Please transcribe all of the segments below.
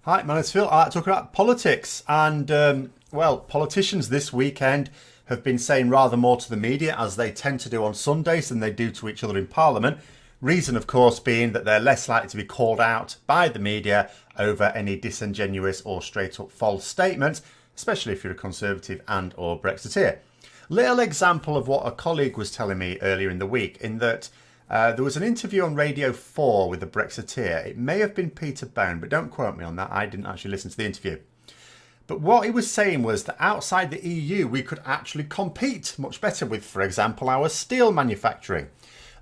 Hi, my name's Phil. I like to talk about politics. And, politicians this weekend have been saying rather more to the media, as they tend to do on Sundays, than they do to each other in Parliament. Reason, of course, being that they're less likely to be called out by the media over any disingenuous or straight-up false statements, especially if you're a Conservative and or Brexiteer. Little example of what a colleague was telling me earlier in the week, in that there was an interview on Radio 4 with a Brexiteer. It may have been Peter Bone, but don't quote me on that. I didn't actually listen to the interview. But what he was saying was that outside the EU, we could actually compete much better with, for example, our steel manufacturing.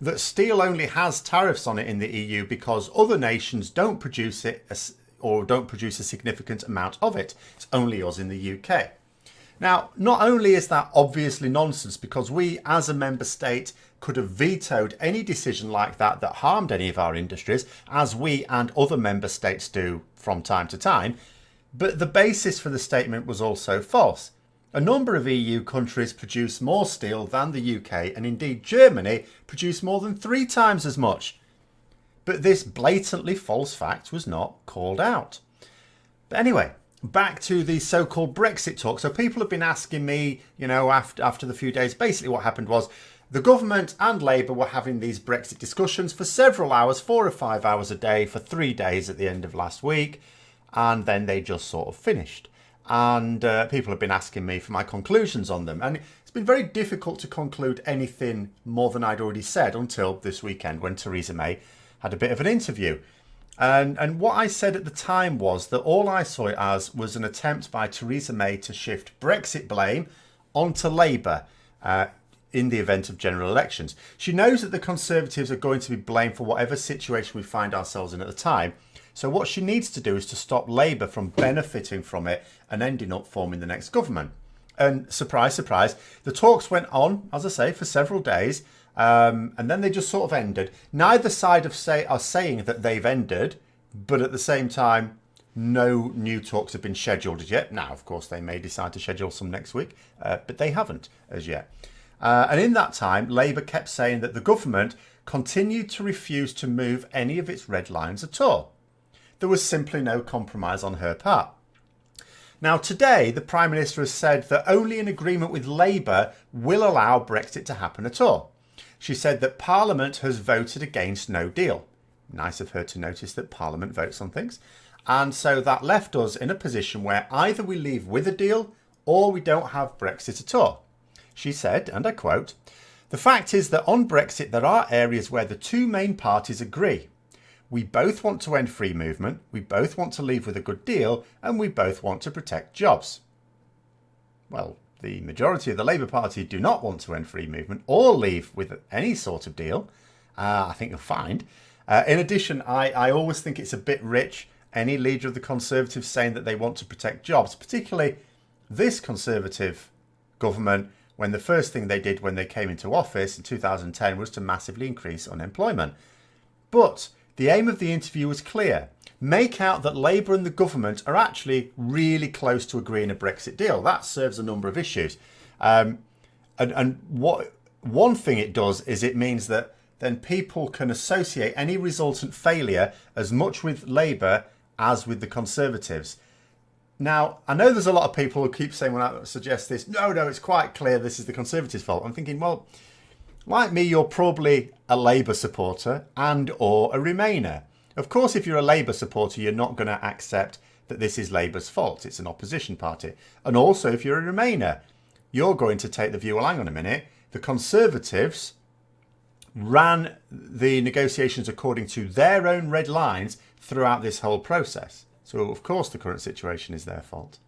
That steel only has tariffs on it in the EU because other nations don't produce it or don't produce a significant amount of it. It's only us in the UK. Now, not only is that obviously nonsense, because we as a member state could have vetoed any decision like that that harmed any of our industries, as we and other member states do from time to time, but the basis for the statement was also false. A number of EU countries produce more steel than the UK, and indeed Germany produce more than 3 times as much. But this blatantly false fact was not called out. But anyway, back to the so-called Brexit talk. So people have been asking me, after the few days, basically what happened was the government and Labour were having these Brexit discussions for several hours, 4 or 5 hours a day for 3 days at the end of last week. And then they just sort of finished. And people have been asking me for my conclusions on them. And it's been very difficult to conclude anything more than I'd already said until this weekend when Theresa May had a bit of an interview. And what I said at the time was that all I saw it as was an attempt by Theresa May to shift Brexit blame onto Labour in the event of general elections. She knows that the Conservatives are going to be blamed for whatever situation we find ourselves in at the time. So what she needs to do is to stop Labour from benefiting from it and ending up forming the next government. And surprise, surprise, the talks went on, as I say, for several days. And then they just sort of ended. Neither side are saying that they've ended, but at the same time, no new talks have been scheduled as yet. Now, of course, they may decide to schedule some next week, but they haven't as yet. And in that time, Labour kept saying that the government continued to refuse to move any of its red lines at all. There was simply no compromise on her part. Now, today, the Prime Minister has said that only an agreement with Labour will allow Brexit to happen at all. She said that Parliament has voted against no deal. Nice of her to notice that Parliament votes on things. And so that left us in a position where either we leave with a deal or we don't have Brexit at all. She said, and I quote, "The fact is that on Brexit there are areas where the two main parties agree. We both want to end free movement, we both want to leave with a good deal, and we both want to protect jobs." Well, the majority of the Labour Party do not want to end free movement or leave with any sort of deal. I think you'll find. In addition, I always think it's a bit rich, any leader of the Conservatives saying that they want to protect jobs, particularly this Conservative government, when the first thing they did when they came into office in 2010 was to massively increase unemployment. But the aim of the interview was clear. Make out that Labour and the government are actually really close to agreeing a Brexit deal. That serves a number of issues. And what one thing it does is it means that then people can associate any resultant failure as much with Labour as with the Conservatives. Now, I know there's a lot of people who keep saying when I suggest this, no, it's quite clear this is the Conservatives' fault. I'm thinking, well, like me, you're probably a Labour supporter and or a Remainer. Of course, if you're a Labour supporter, you're not going to accept that this is Labour's fault. It's an opposition party. And also, if you're a Remainer, you're going to take the view, well, hang on a minute, the Conservatives ran the negotiations according to their own red lines throughout this whole process. So, of course, the current situation is their fault.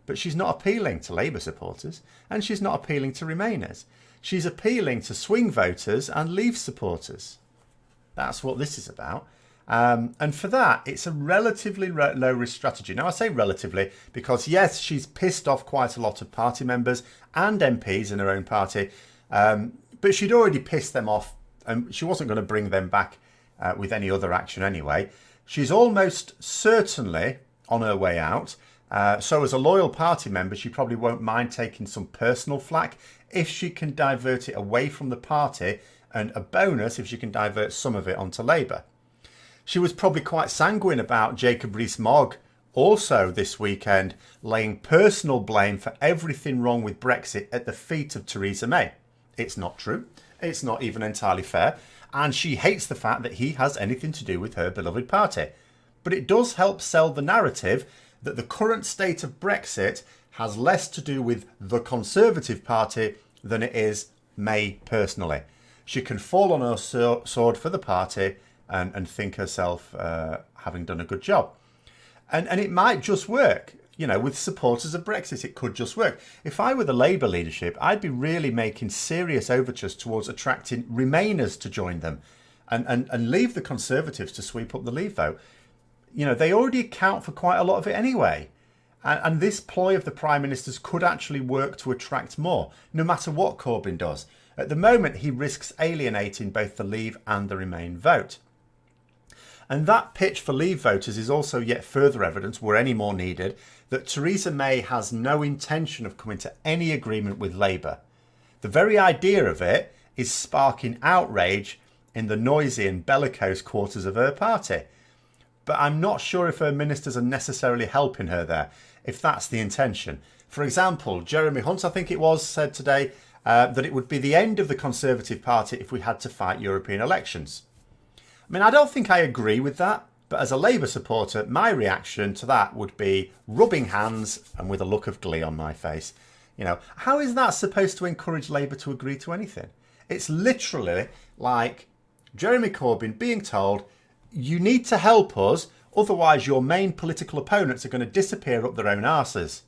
But she's not appealing to Labour supporters, and she's not appealing to Remainers. She's appealing to swing voters and Leave supporters. That's what this is about. And for that, it's a relatively low-risk strategy. Now, I say relatively because, yes, she's pissed off quite a lot of party members and MPs in her own party, but she'd already pissed them off, and she wasn't going to bring them back with any other action anyway. She's almost certainly on her way out. So as a loyal party member, she probably won't mind taking some personal flack if she can divert it away from the party, and a bonus if she can divert some of it onto Labour. She was probably quite sanguine about Jacob Rees-Mogg also this weekend laying personal blame for everything wrong with Brexit at the feet of Theresa May. It's not true. It's not even entirely fair. And she hates the fact that he has anything to do with her beloved party. But it does help sell the narrative that the current state of Brexit has less to do with the Conservative Party than it is May personally. She can fall on her sword for the party and think herself having done a good job. And it might just work. You know, with supporters of Brexit, it could just work. If I were the Labour leadership, I'd be really making serious overtures towards attracting Remainers to join them and leave the Conservatives to sweep up the Leave vote. You know, they already account for quite a lot of it anyway. And this ploy of the Prime Minister's could actually work to attract more, no matter what Corbyn does. At the moment, he risks alienating both the Leave and the Remain vote. And that pitch for Leave voters is also yet further evidence, were any more needed, that Theresa May has no intention of coming to any agreement with Labour. The very idea of it is sparking outrage in the noisy and bellicose quarters of her party. But I'm not sure if her ministers are necessarily helping her there, if that's the intention. For example, Jeremy Hunt, I think it was, said today that it would be the end of the Conservative Party if we had to fight European elections. I mean, I don't think I agree with that, but as a Labour supporter, my reaction to that would be rubbing hands and with a look of glee on my face. You know, how is that supposed to encourage Labour to agree to anything? It's literally like Jeremy Corbyn being told, you need to help us, otherwise your main political opponents are going to disappear up their own arses.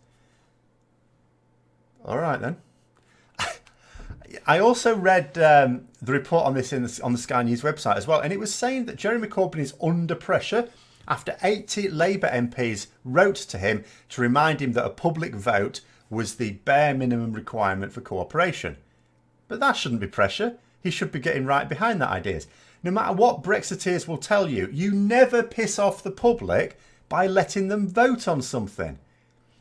All right, then. I also read the report on this on the Sky News website as well, and it was saying that Jeremy Corbyn is under pressure after 80 Labour MPs wrote to him to remind him that a public vote was the bare minimum requirement for cooperation. But that shouldn't be pressure. He should be getting right behind that ideas. No matter what Brexiteers will tell you, you never piss off the public by letting them vote on something.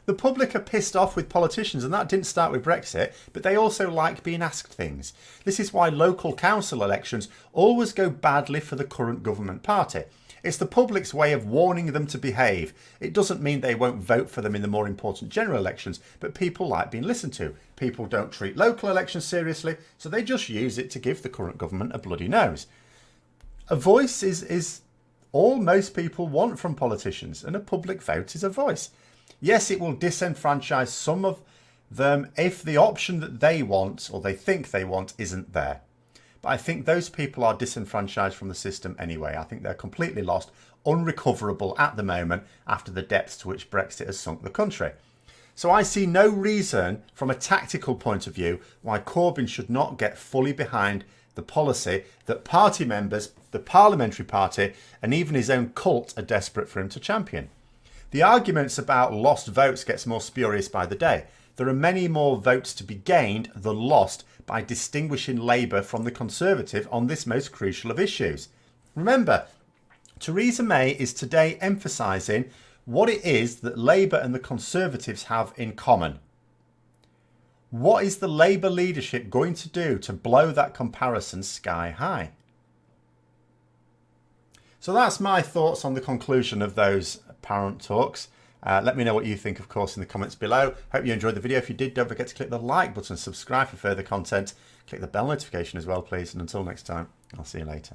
The public are pissed off with politicians, and that didn't start with Brexit, but they also like being asked things. This is why local council elections always go badly for the current government party. It's the public's way of warning them to behave. It doesn't mean they won't vote for them in the more important general elections, but people like being listened to. People don't treat local elections seriously, so they just use it to give the current government a bloody nose. A voice is all most people want from politicians, and a public vote is a voice. Yes, it will disenfranchise some of them if the option that they want or they think they want isn't there. But I think those people are disenfranchised from the system anyway. I think they're completely lost, unrecoverable at the moment after the depths to which Brexit has sunk the country. So I see no reason from a tactical point of view why Corbyn should not get fully behind the policy that party members, the parliamentary party, and even his own cult are desperate for him to champion. The arguments about lost votes gets more spurious by the day. There are many more votes to be gained than lost by distinguishing Labour from the Conservative on this most crucial of issues. Remember, Theresa May is today emphasising what it is that Labour and the Conservatives have in common. What is the Labour leadership going to do to blow that comparison sky high? So that's my thoughts on the conclusion of those apparent talks. Let me know what you think, of course, in the comments below. Hope you enjoyed the video. If you did, don't forget to click the like button, subscribe for further content. Click the bell notification as well, please. And until next time, I'll see you later.